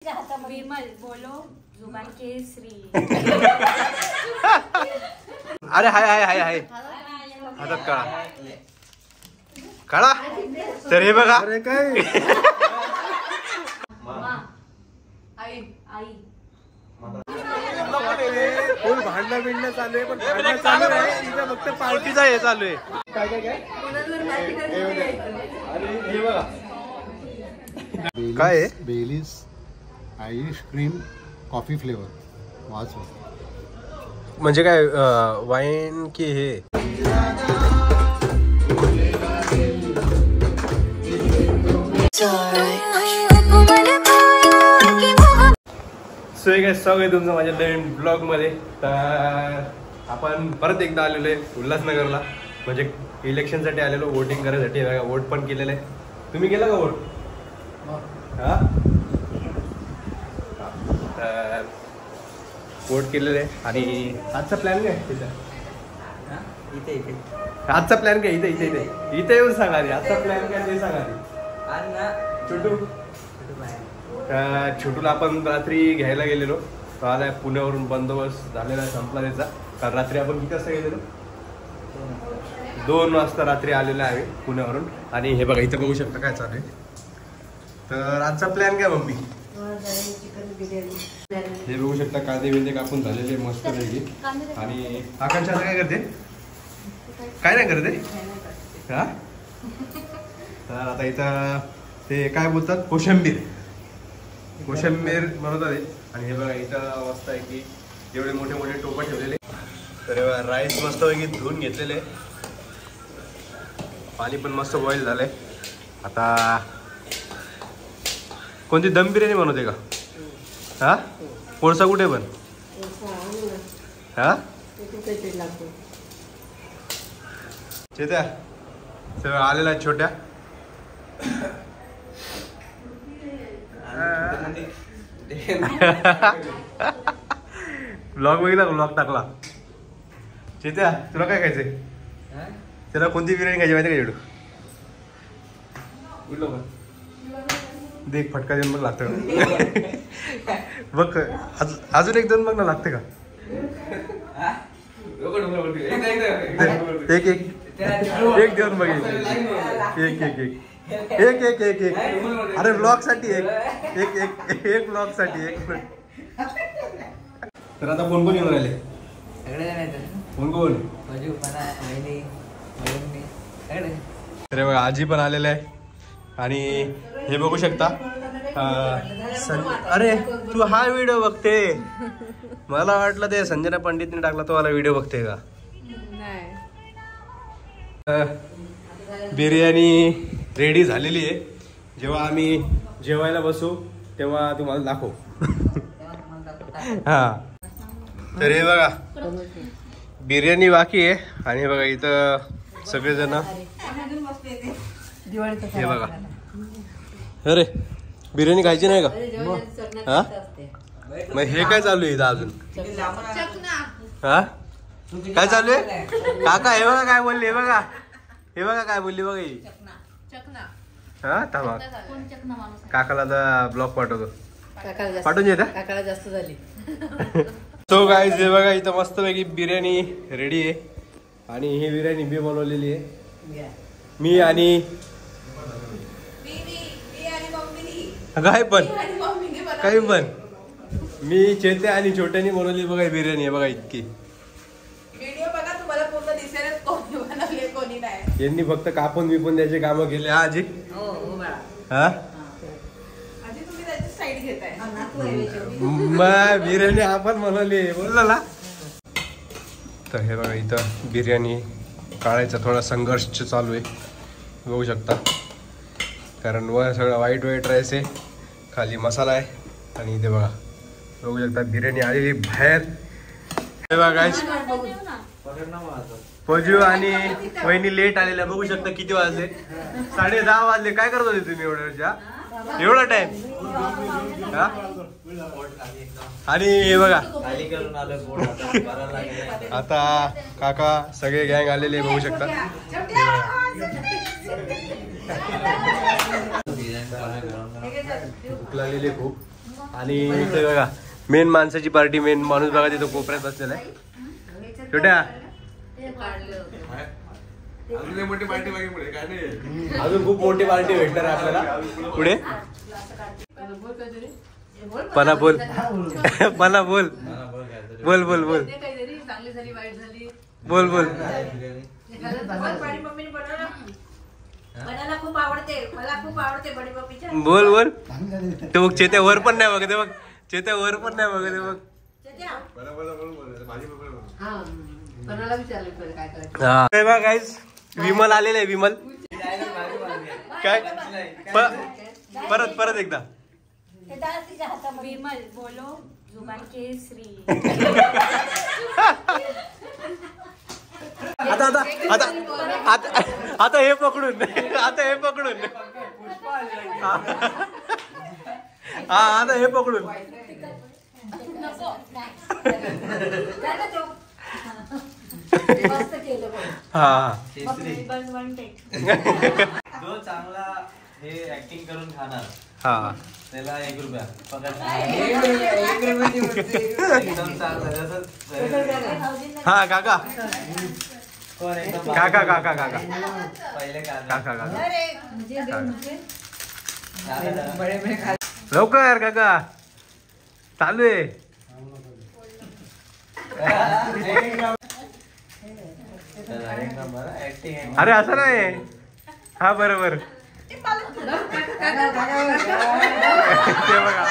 विमल बोलो जुबान केसरी. अरे हाय हाय हाय हाय हातात काळा काळा. तर हे बघा काय आई आई फुल भांडणं बिंडणं चालू आहे. पण भांडणं चालू आहे इथं फक्त पार्टीचा हे चालू आहे. काय काय काय हे बघा काय आहे बेलीज आईस्क्रीम कॉफी फ्लेवर वाच. म्हणजे काय वाईन की हे. सो हे काय स्वागत आहे तुमचं माझ्या नवीन ब्लॉग मध्ये. तर आपण परत एकदा आलेलो आहे उल्हासनगरला. म्हणजे इलेक्शनसाठी आलेलो, वोटिंग करायसाठी. वोट पण केलेलं आहे. तुम्ही केला का वोट? हा तर वोट केलेलं आहे. आणि आजचा प्लॅन काय तिथं? इथे इथे आजचा प्लॅन काय? इथे इथे इथे इथे येऊन सांगा आधी. आजचा प्लॅन काय ते सांगा आधी. छोटू छोटूला आपण रात्री घ्यायला गेलेलो. तो आलाय पुण्यावरून. बंदोबस्त झालेला संपला त्याचा. कारण रात्री आपण किती वाजता गेलेलो? 2 वाजता रात्री आलेला आहे पुण्यावरून. आणि हे बघा इथं बघू शकता काय चालू आहे. तर आजचा प्लॅन काय मम्मी? हे बघू शकता कांदे बिंदे कापून झालेले मस्त पैकी. आणि आकांक्षा काय करते? काय नाही करते हा. तर आता इथं ते काय बोलतात कोशिंबीर बनवतात. आणि हे बघा इथं मस्त आहे की एवढे मोठे मोठे टोपा ठेवलेले. तर राईस मस्त पैकी धुवून घेतलेले. पाणी पण मस्त बॉईल झालंय. आता कोणती दम बिर्याणी बनवते का? हा कोळसा कुठे पण? हा चेत्या सगळं आलेला आहे छोट्या. ब्लॉग बघितला का? ब्लॉग टाकला. चेत्या तुला काय खायचंय? त्याला कोणती बिर्याणी खायची माहिती का? जेवढं देख फटका देऊन बघ लागतं का? बघ अजून एक दोन बघ ना लागते का? एक एक एक देऊन बघ. एक एक एक एक एक एक एक. अरे ब्लॉग साठी एक एक एक एक ब्लॉग साठी एक. तर आता कोण कोण येऊन राहिले? कोण कोण? अरे बघा आजी पण आलेले आहे. आणि हे बघू शकता. अरे तू हा व्हिडिओ बघते? मला वाटलं ते संजना पंडितने टाकला तो वाला व्हिडिओ बघते का? बिर्याणी रेडी झालेली आहे. जेव्हा आम्ही जेवायला बसू तेव्हा तुम्हाला दाखवू. हा तर हे बघा बिर्याणी बाकी आहे. आणि हे बघा इथं सगळेजण हे बघा. अरे बिर्याणी खायची नाही का? हा मग हे काय चालू आहे इथं अजून? हा काय चालू आहे? काका हे बघा काय बोलली. हे बघा हे बघा काय बोलली बघा ही. हा थांबा काकाला आता ब्लॉग पाठवतो. पाठवून येत काकाला जास्त झाली. सो गाईज हे बघा इथं मस्त पैकी बिर्याणी रेडी आहे. आणि ही बिर्याणी मी बनवलेली आहे. मी आणि काय पण काही पण मी चेते आणि छोट्यानी बनवली बघा बिर्याणी आहे. बघा इतकी यांनी फक्त कापून बिपून द्यायचे काम केले. हा आजी हा मग बिर्याणी आपण बनवली बोललो ना. तर हे बघा इथं बिर्याणी काढायचा थोडा संघर्ष चालू आहे. बघू शकता. कारण वर सगळं वाईट राईस आहे, खाली मसाला आहे. आणि इथे बघा बघू शकता बिर्याणी आलेली बाहेर. हे बघा गाईस पजू आणि वहिनी लेट आलेल्या. बघू शकता किती वाजले? 10:30 वाजले. काय करत होते तुम्ही एवढा टाइम? हा आणि हे बघा आता काका सगळे गँग आलेले बघू शकता. भूक लागलेली खूप. आणि इथे बघा मेन माणसाची पार्टी, मेन माणूस बघा तिथं कोपऱ्यात बसलेला आहे. छोट्या अजून खूप मोठी पार्टी भेटणार आहे आपल्याला पुढे. पना बोल पना बोल बोल बोल बोल बोल बोल. मला खूप आवडते, मला खूप आवडते बडी पप्पीच्या. बोल बोल. ते बघ चेत्या वर पण नाही बघते बघ, चेत्या वर पण नाही बघते बघ. हा बघा गाईस, विमल आलेला आहे. विमल काय परत परत एकदा विमल बोलो जुबान केसरी. आता आता आता आता आता हे पकडून, आता हे पकडून, हा आता हे पकडून. हा जो चांगला हे ऍक्टिंग करून खाणार हा त्याला 1 रुपया पकड. एकदम चांगलं जसं हा काका कोण एकदम काका काका काका पहिले काका काका काका लवकर काका चालू आहे. ऍक्टिंग अरे असं नाही. हा बरोबर ते बघा.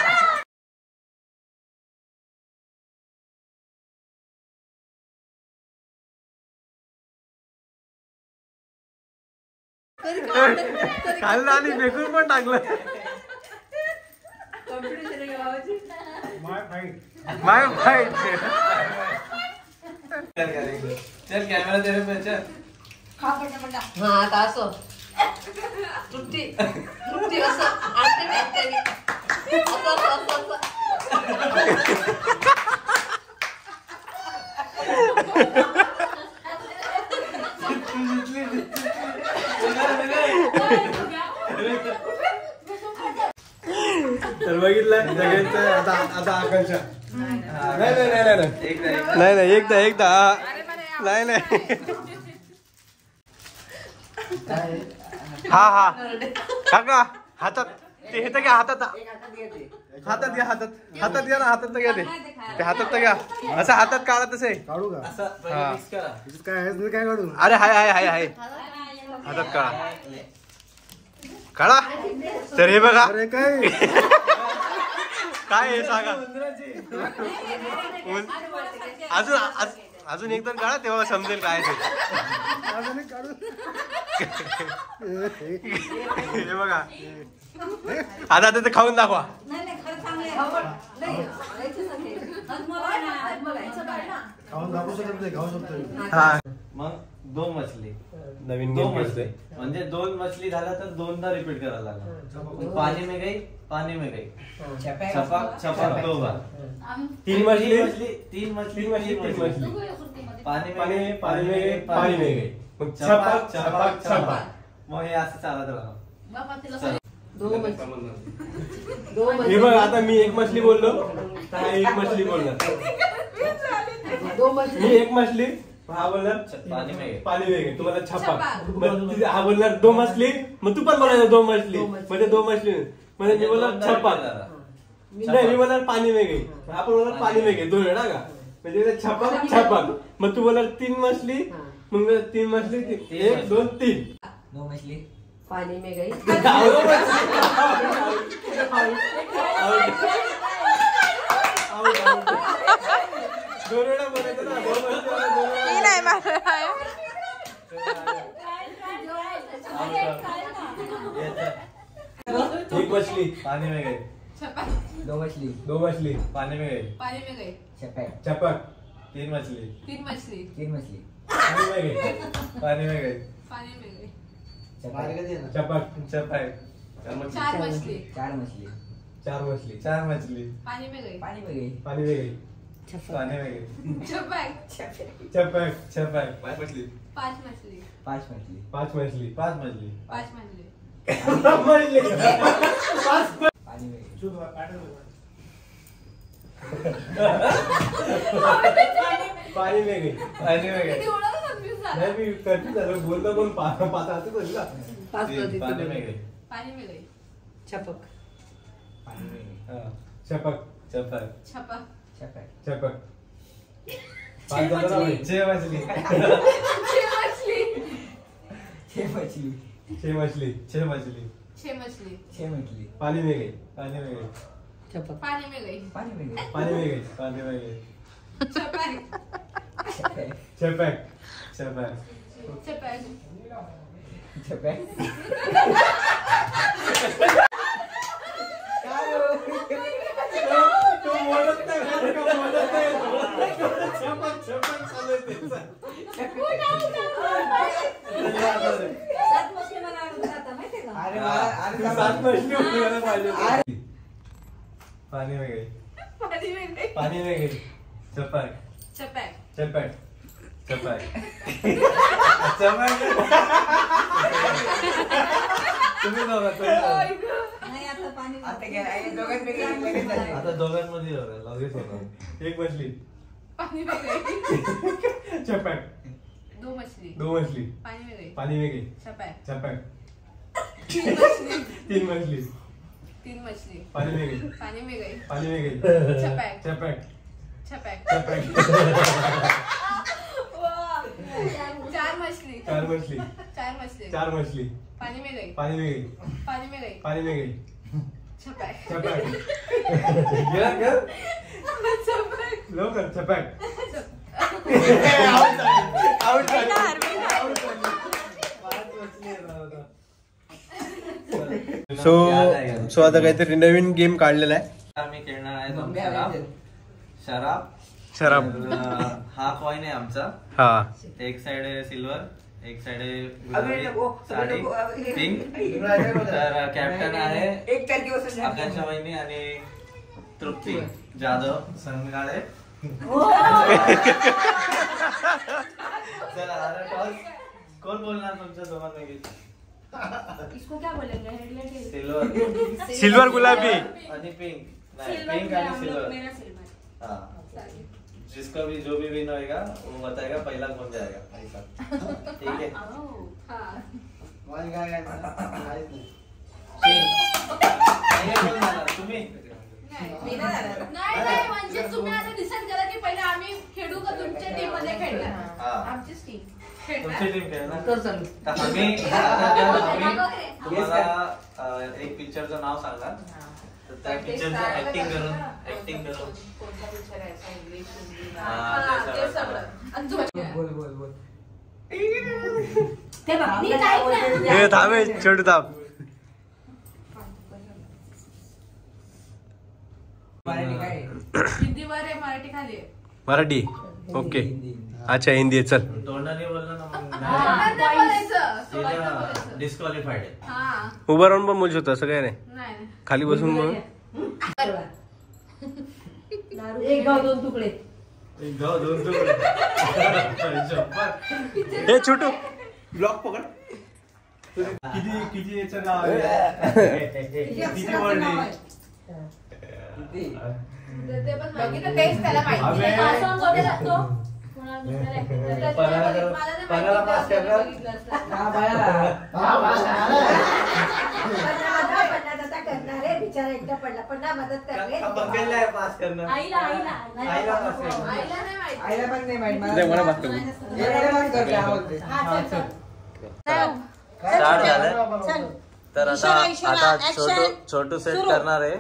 खाल्लं आणि फेकून पण टाकलं. माय फाईट. चल कॅमेरा तेरे पे चल. खा पटा. हा आता असं तृप्ती तृप्ती असं आणते नाही तरी असं असं असं तर बघितलं सगळ्यांचं. आता आता आकांक्षा नाही नाही नाही नाही नाही नाही एकदा एकदा नाही नाही. हा हा काका हातात ते हे तर घ्या, हातात हातात घ्या, हातात हातात घ्या ना, हातात तर घ्या ते हातात तर घ्या. असं हातात काढा तसं आहे. काढू का? असं पहिले मिक्स करा. काय आहे काय काढू? अरे हाय हाय हाय हाय हातात काढा काढा. तर हे बघा अरे काय काय आहे सांगा. अजून अजून एकदम काढा तेव्हा समजेल काय ते. अजून एक काढू. हे बघा आता आता ते खाऊन दाखवा. खाऊन दाखवू शकत नाही, खाऊ शकतो. हा मग 2 मछली नवीन 2 गेम मछली खेळतोय. म्हणजे 2 मछली झाला तर 2दा रिपीट करायला लागला. पानी में गई पानी में गई छपक छपक 2 बार. 3 मछली 3 मछली पानी पानी में पानी में पानी में गई. मग छपाक छपाक छपाक. मग हे असं चालत राहा. हे बघ आता मी एक मछली बोललो तर हा एक मछली बोलणार. मी एक मछली हा बोलणार पानी में गई. पाणी वेगळे तुम्हाला छपाक. मग तिथे हा बोलणार 2 मछली, मग तू पण बोलायचं 2 मछली म्हणजे 2 मछली म्हणजे मी बोलणार छपाक. नाही मी बोलणार पाणी वेगळे, आपण बोलणार पाणी वेगळे 2 वेळा का म्हणजे छपाक छपाक. मग तू बोलणार 3 मछली, मग 3 मछली 1 2 3 2 मछली पानी में गई. दोन वेळा बोलायचं ना. 2 मछली एक मछली पानी में गई. 2 मछली 2 मछली पानी में गई. पानी में गई. छपाक 3 मछली 3 मछली. 3 मछली पाणी वेगळे पानी में गई. पानी में गई. छपाक छपाक 4 मछली. 4 मछली 4 मछली 4 मछली पानी में गई. पानी में गई. पाणी वेगळे पानी में गई. छपक. छपाक छपाक 5 मछली. 5 मछली 5 मछली 5 मछली 5 मछली. पानी में गई. पाणी में गई. पाणी में गई. एवढं confuse झालं. नाही मी कन्फ्युज झालो बोलतो पण पाच हातच होईल का. पाच नदी पाणी में गई. पाणी में गई. छपक हा. चपक चपक. छपा. चपक. पाच झालं ना बाई. छे मछली. छे मछली. छे मछली. छे मछली. छे मछली. पानी में गई. पाणी में गई. छपक पाणी में गई. पानी में गई. पाणी में गई. छपाक. चपक. चपक. छपाक. तो बोलत नाही. चपक चपक चालू आहे त्याचं. सात मछली मला आवडून जातं माहितीये का? तू सात मछली उठवायला पाहिजे. पाणी में गई. पाणी में गई. पाणी में गई. चपक. छपाक. चपक. चपक. चपक. तुम्ही दोघं. नाही आता पाणी आता दोघांमध्ये लगेच होणार. एक मछली. पाणी में गई. चपक. दो मछली. दो मछली. पानी में गई. पानी में गई. छपाक. चपक. तीन मछली. तीन मछली. तीन मछली. पानी में गई. पानी में गई. पानी में गई. छपाक. चपक. छपाक. चपक. चार मछली. चार मछली. चार मछली. चार मछली. पानी में गई. पानी में गई. पानी में गई. पानी में गई. छपाक. चपक. छपाक. लवकर चपक. सो आता काहीतरी नवीन गेम काढलेला आहे. आम्ही खेळणार आहे तो शराब. शराब. शराब. तर, हा कॉइन आहे आमचा. हा. एक साइड आहे सिल्वर, एक साइड आहे गुलाबी साडी पिंक. तर कॅप्टन आहे आकांक्षा वहिनी आणि तृप्ती जाधव संघाळे. चला आता टॉस कोण बोलणार तुमच्या दोघांपैकी? इसको क्या बोलेंगे? हेडलाइट. सिल्वर. सिल्वर गुलाबी. आणि पिंक. नाही, सिल्वर पिंक किया आणि हम लोग. सिल्वर. मेरा सिल्वर. हाँ. जिसका भी जो भी विन होएगा वो बताएगा पहला कौन जाएगा ऐसा. ठीक है. हाँ. तुम्ही मी नाही जाणार. नाही म्हणजे तुम्ही आता डिसाईड करा की पहिले आम्ही खेळू का तुमच्या टीम मध्ये खेळणार. हा. आमचीच टीम. तुमची टीम खेळणार. कर चालू. तर आम्ही तुम्हाला एक पिक्चरचं नाव सांगा. तर त्या पिक्चरचं ऍक्टिंग करून कोणता पिक्चर आहे? इंग्लिश, हिंदी, हा, ते ते सगळं. सगळं. आणि तुम्ही ते बघ मी काय हे थांबे छोटू थांब. हिंदीवर आहे मराठी खाली आहे. मराठी. ओके. अच्छा हिंदी आहे. चल. तोंडाने बोललं ना मग नाही बोलायचं. सोबत नाही बोलायचं. डिस्क्वालिफाईड आहे. हा. उभं राहून पण बोलू शकतो असं काय नाही. नाही. खाली बसून बोल. एक गाव दोन तुकडे. एक गाव दोन तुकडे. हे छोटू ब्लॉक पकड. किती याचं नाव आहे? किती वर्ड आहे? ते पण माहिती तर तेच त्याला माहिती आहे. अबे. हा song कोणी लागतो? कोणाला दुसऱ्याला ऐकतो. मला नाही पणाला माहिती पास तर करणार? बघितलं असतं. आता करणार आहे. बिचारा एकटा पडला पण ना मदत करले. पंकजला आहे पास करणार. आईला आईला पास करणार. आईला नाही माहिती. आईला पण नाही माहित मला. नाही, मला माफ कर. हा, चल, चल. स्टार्ट झालं. तर आता छोटू सेट करणार आहे.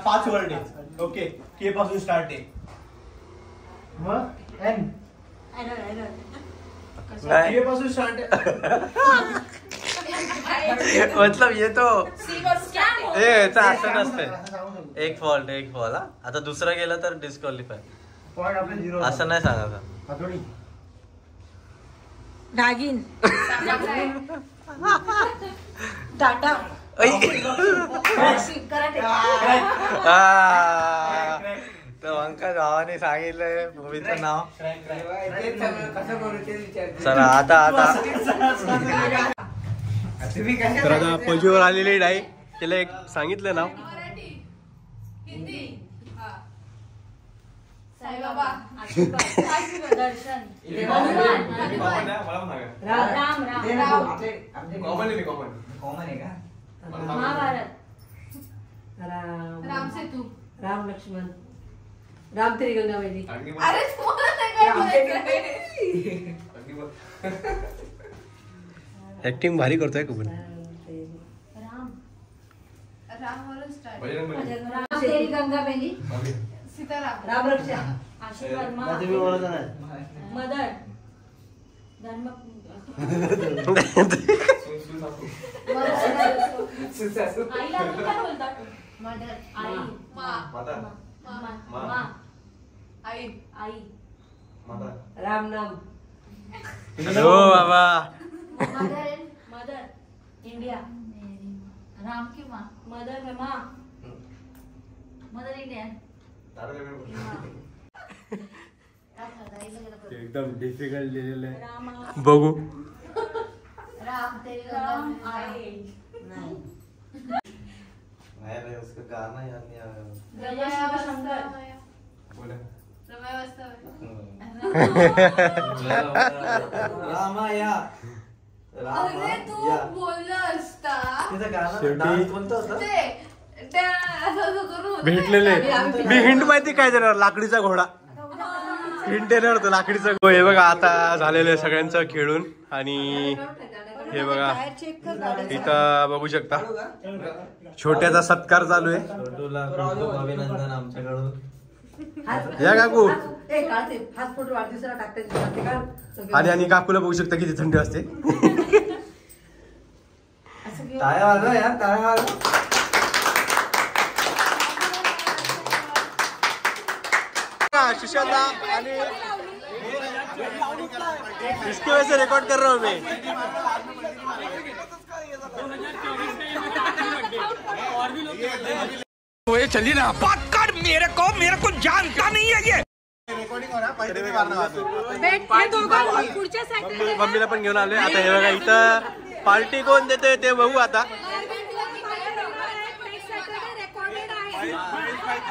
5 वर्ड आहे. ओके. के पासून स्टार्ट आहे. मग एन. I know. के पासून स्टार्ट आहे. मतलब ये तो सी वर start आहे. ए याचं असं असं नसतं. सांगू शकतो. एक फॉल्ट हा. आता दुसरा गेला तर डिस्क्वालिफाय. पॉइंट आपले 0. असं नाही सांगायचं. हातोडी. नागिन. टाटा. कराटे. तर अंका गावाने सांगितलंय मूवीचं नाव. चला आता तर आता पजूवर आलेली डाई त्याला एक सांगितलं नाव. मराठी, हिंदी. हा. साईबाबा आशीर्वाद दर्शन हनुमान राम महाभारत राम सेतू राम लक्ष्मण राम तेरी गंगा मैली अरे तुम्हाला नाही काय बोलायचं ऍक्टिंग भारी करतोय का पण राम रामवरून स्टार्ट राम तेरी गंगा बेली सीताराम राम रक्षा आशीर्वाद मा मदर धर्म आईला आपण काय बोलतात मदर आई मा मा आई आई राम नाम हो बाबा मदर इंडिया राम की माँ मदर में माँ मदर इंडिया एकदम डिफिकल्ट दिलेलं आहे रामा बघू राम तेरी राम गंगा आए उसका गाना याद नहीं आ रहा जय शिव शंकर रमाया वास्तव रामाया अरे तू बोलला असता शेवटी ते त्या असं करून भेटलेले मी हिंट माहिती काय देणार लाकडीचा घोडा हिंट देणार होतो लाकडीचा घोडा हे बघा आता झालेलं आहे सगळ्यांचं खेळून आणि हे बघा इथं बघू शकता छोट्याचा सत्कार चालू आहे छोटूला खूप अभिनंदन आमच्याकडून या काकू हाच फोटो वाढदिवसाला टाकते आणि काकूला बघू शकता किती थंडी असते टाळ्या वाजवा यार टाळ्या वाजवा सुशांत आणि इसकी वजह से रिकॉर्ड कर रहा हूँ मैं चलिए ना बात कर मेरे को जानता नहीं है ये मम्मीला पण घेऊन आलोय आता हे बघा इथं पार्टी कोण देते ते बघू आता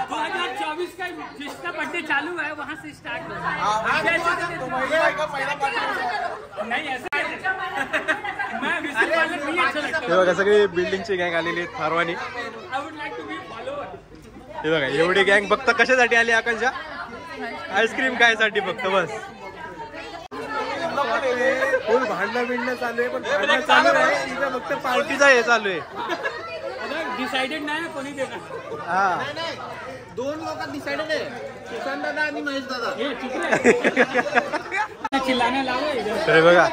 2024 का जिसका बर्थडे चालू है वहाँ से स्टार्ट होगा नहीं ऐसा मैं हे बघा सगळी बिल्डिंगची गँग आलेली आहेत फारवानी हे बघा एवढी गँग फक्त कशासाठी आली आकांक्षा आईस्क्रीम खायसाठी फक्त बस फुल भांडणं बिंडणं चालू आहे पण भांडणं चालू आहे इथं फक्त पार्टीचा हे चालू आहे डिसाइडेड नाही ना कोणी देणार हा दोन लोक डिसाइडेड आहे किसन दादा आणि महेश दादा चिल्लाने लावा तर बघा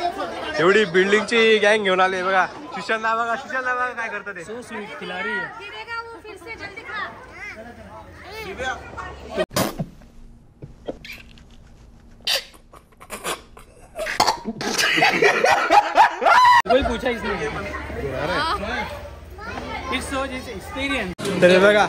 एवढी बिल्डिंगची गँग घेऊन आले बघा सुशांतला बघा काय करतात ते सो स्वीट खिलाडी है कोई पूछा इसने इट्स सो जिस एक्सपीरियंस तर हे बघा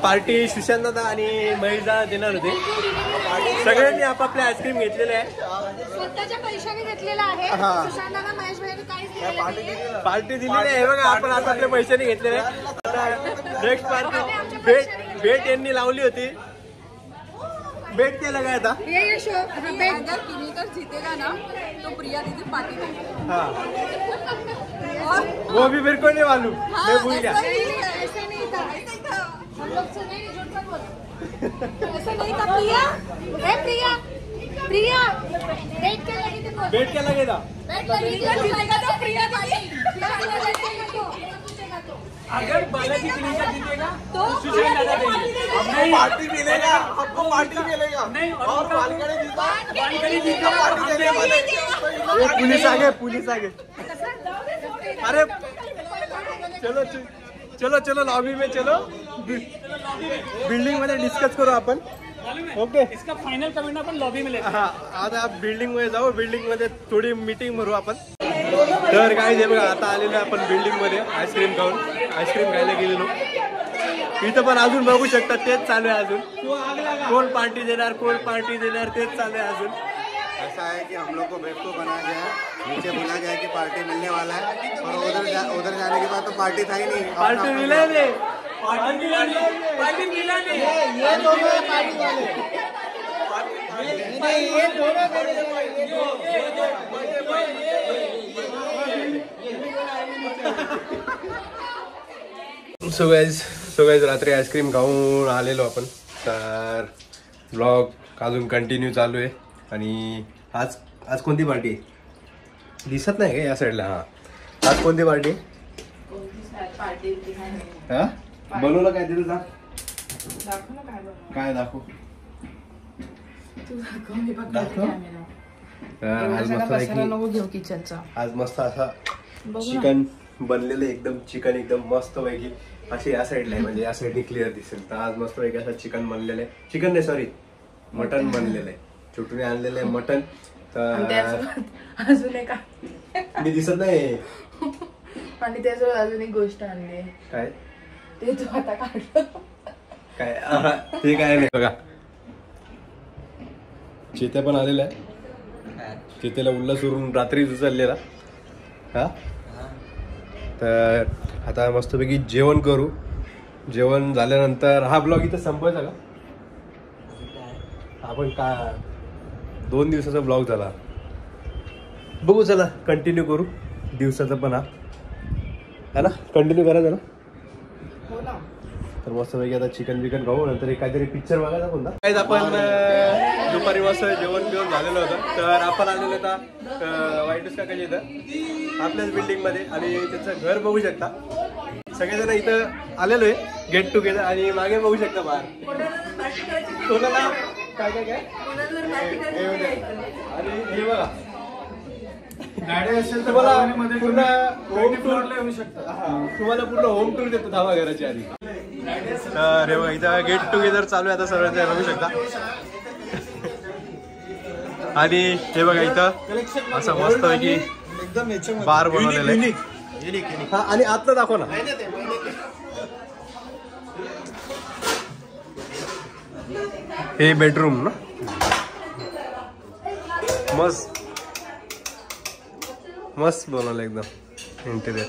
पार्टी सुशांत दादा आणि महेश दादा देणार होते सगळ्यांनी आपापले आईस्क्रीम घेतलेले आहे स्वतःच्या पैशाने घेतलेला आहे हा. सुशांताला महेश भाईने काहीच दिलेलं नाहीये. पार्टी दिलेली आहे बघा आपण आपापल्या पैशाने घेतलेले नेक्स्ट पार्टी भेट यांनी लावली होती बेट केलं काय आता ये शो अगर किनीकर जीतेगा ना तो प्रिया दीदी पार्टी देगी हाँ वो भी मेरे को नहीं मालूम मैं भूल गया ऐसे नहीं था हम लोग से नहीं झूठ मत बोलो ऐसा नहीं था प्रिया प्रिया वेट क्या लगी थी बेट क्या लगेगा वेट लगी थी जीतेगा तो प्रिया दीदी अगर बालाजी किनीकर जीतेगा तो सुशांत दादा देंगे पार्टी मिलेगा आपको पार्टी मिलेगा नहीं और वानखेड़े जीता वानखेड़े जीता पार्टी देने वाले पुलिस आगे अरे चलो लॉबी में चलो बिल्डिंग मध्ये डिस्कस करू आपण ओके इसका फाइनल कमेंट आपण लॉबी में लेते हा आता बिल्डिंग मध्ये जाऊ बिल्डिंग मध्ये थोडी मीटिंग भरू आपण तर काय हे बघा आता आलेलो आपण बिल्डिंग मध्ये आईस्क्रीम खायला गेलेलो इथं पण अजून बघू शकता तेच चालू आहे अजून कोण पार्टी देणार तेच चालू आहे अजून ऐसा है कि हम लोग को बेवकूफ बनाया गया है नीचे बोला गया है कि पार्टी मिलने वाला है और उधर जाने के बाद तो पार्टी था ही नहीं पार्टी मिले पार्टी मिला नहीं ये दोनों पार्टी वाले सो गाईज रात्री आईस्क्रीम खाऊन आलेलो आपण. तर ब्लॉग अजून कंटिन्यू चालू आहे. आणि आज कोणती पार्टी आहे दिसत नाही का या साईडला? हा आज कोणती पार्टी आहे? हा बनवलं काय तिथं? काय दाखव? आज मस्त असा चिकन बनलेलं एकदम चिकन एकदम मस्त पैकी असे या साईडला आहे म्हणजे या साईडने क्लिअर दिसेल. तर आज मस्त पैकी असं चिकन बनलेलं आहे. चिकन नाही सॉरी मटन बनलेलं आहे. छोटूने आणलेलं आहे मटन. तर अजून एक मी दिसत नाही. आणि त्याच्यावर अजून एक गोष्ट आणली आहे. काय ते तू आता काढलं काय? ते काय नाही बघा. चित्या पण आलेला आहे. चितेला उल्हास उरून रात्रीच उचललेला. हा तर आता मस्तपैकी जेवण करू. जेवण झाल्यानंतर हा ब्लॉग इथं संपवायचा का? आपण का 2 दिवसाचा ब्लॉग झाला. बघू चला कंटिन्यू करू दिवसाचा पण हा ना कंटिन्यू करायचं ना. तर मस्तपैकी आता चिकन बिकन खाऊ. नंतर काहीतरी पिक्चर बघायचा कोणता. काहीच आपण दुपारी मस्त जेवण बिवण झालेलं होतं. तर आपण आलेलो होता वाईटूस काकाच्या इथं आपल्याच बिल्डिंग मध्ये. आणि त्याचं घर बघू शकता. सगळेजण इथं आलेलो आहे गेट टुगेदर. आणि मागे बघू शकता बाहेर कोणाला काय काय काय. आणि हे बघा गाडी असेल तर तुम्हाला पूर्ण होम फ्लोअरला येऊ शकता. तुम्हाला पूर्ण होम टूर देतो धावा घराची आधी. तर हे बघा इथं गेट टुगेदर चालू आहे आता सर्वांचे बघू शकता. आणि हे बघा इथं असं मस्त पैकी एकदम बार बनवलेलं आहे. हा आणि आतलं दाखव ना. हे बेडरूम ना मस्त मस्त बनवलं एकदम इंटेरियर.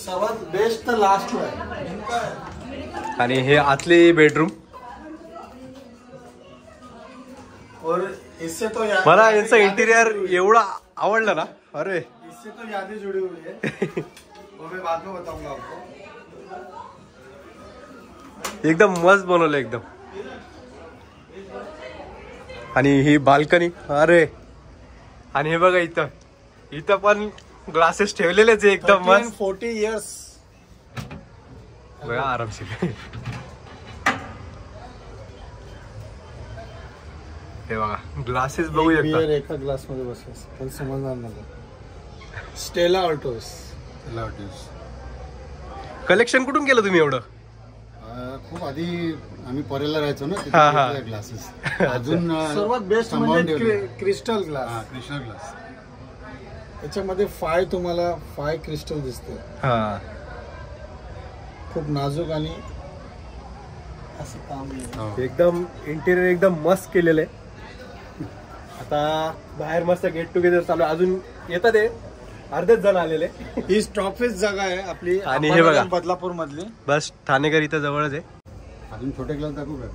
सर्वात बेस्ट तर लास्ट आहे. आणि हे आतले बेडरूम. और इससे तो मला यांचं इंटेरियर एवढं आवडलं ना. अरे इससे तो यादें जुड़ी हुई है. वो मैं बाद में बताऊंगा आपको. एकदम मस्त बनवलं एकदम. आणि ही बाल्कनी. अरे आणि हे बघा इथं पण ग्लासेस ठेवलेलेच आहे एकदम मस्त. 40 years बघा आरामशीर. हे बघा ग्लासेस बघू शकता. एका ग्लास मध्ये बसलास पण समजणार नाही. Stella Altos. कलेक्शन कुठून केलं तुम्ही एवढं? खूप आधी आम्ही परेला राहायचो ना हा. तिथे ग्लासेस अजून सर्वात बेस्ट म्हणजे क्रिस्टल ग्लास. Crystal glass. याच्यामध्ये 5 तुम्हाला 5 क्रिस्टल दिसते. हा खूप नाजूक आणि असं काम एकदम इंटेरियर एकदम मस्त केलेलं आहे. आता बाहेर मस्त गेट टुगेदर चालू. अजून येतात ते अर्धेच जण आलेले. ही स्टॉपेज जागा आहे आपली. आणि हे बघा बदलापूर मधली. बस ठाणेकर इथं जवळच आहे. अजून छोटे ग्लास दाखवू का?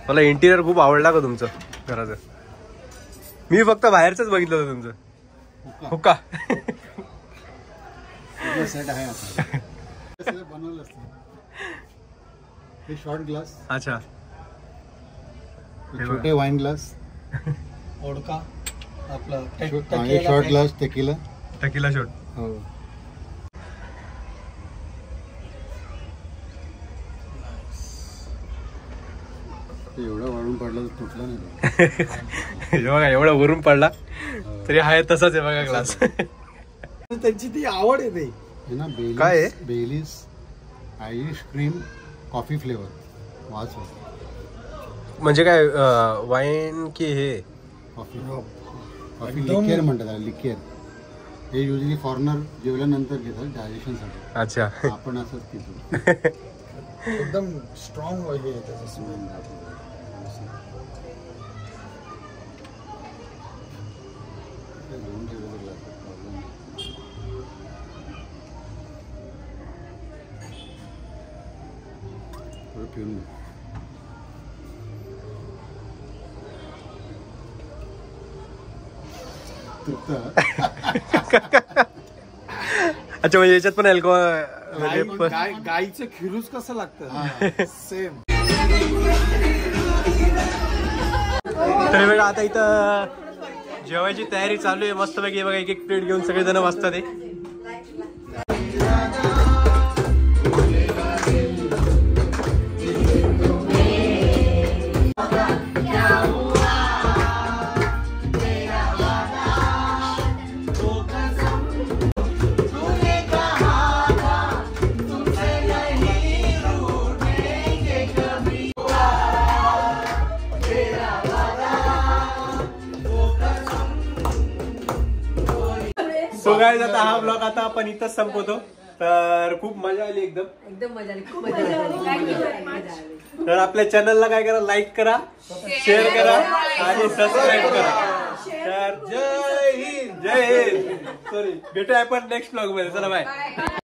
मला इंटिरियर खूप आवडला का तुमचं घराचं? मी फक्त बाहेरच बघितलं होतं तुमचं. हुक्का सेट आहे आता. बनवलं असतं. हे शॉर्ट ग्लास. अच्छा छोटे वाईन ग्लास. ओडका आपला short glass tequila. Tequila shot. हो एवढं वाढून पडलं तर तुटला नाही. बघा एवढा वरून पडला तरी आहे तसाच आहे बघा ग्लास. त्यांची ती आवड आहे ते. ना काय आहे? बेलीज आयरिश क्रीम कॉफी फ्लेवर. वाच म्हणजे काय वाईन की हे कॉफी. कॉफी लिकेअर म्हणतात त्याला. लिकेअर हे युजली फॉरेनर जेवल्यानंतर घेतात डायजेशनसाठी. अच्छा आपण असंच पितो. एकदम स्ट्रॉंग हे आहे त्याचं स्मेल. पिऊन तृप्त. अच्छा म्हणजे याच्यात पण अल्कोहोल म्हणजे गाईचं खिरूच कसं लागतं सेम. तर बघा आता इथं जेवायची तयारी चालू आहे मस्तपैकी. बघा एक एक प्लेट घेऊन सगळेजण बसतात ते. सो गाईज आता हा ब्लॉग आता आपण इथंच संपवतो. तर खूप मजा आली एकदम मजा आली, खूप मजा आली. तर आपल्या चॅनलला काय करा, लाईक करा, शेअर करा आणि सबस्क्राईब करा. तर जय हिंद. सॉरी भेटूया आपण नेक्स्ट ब्लॉग मध्ये. चला बाय.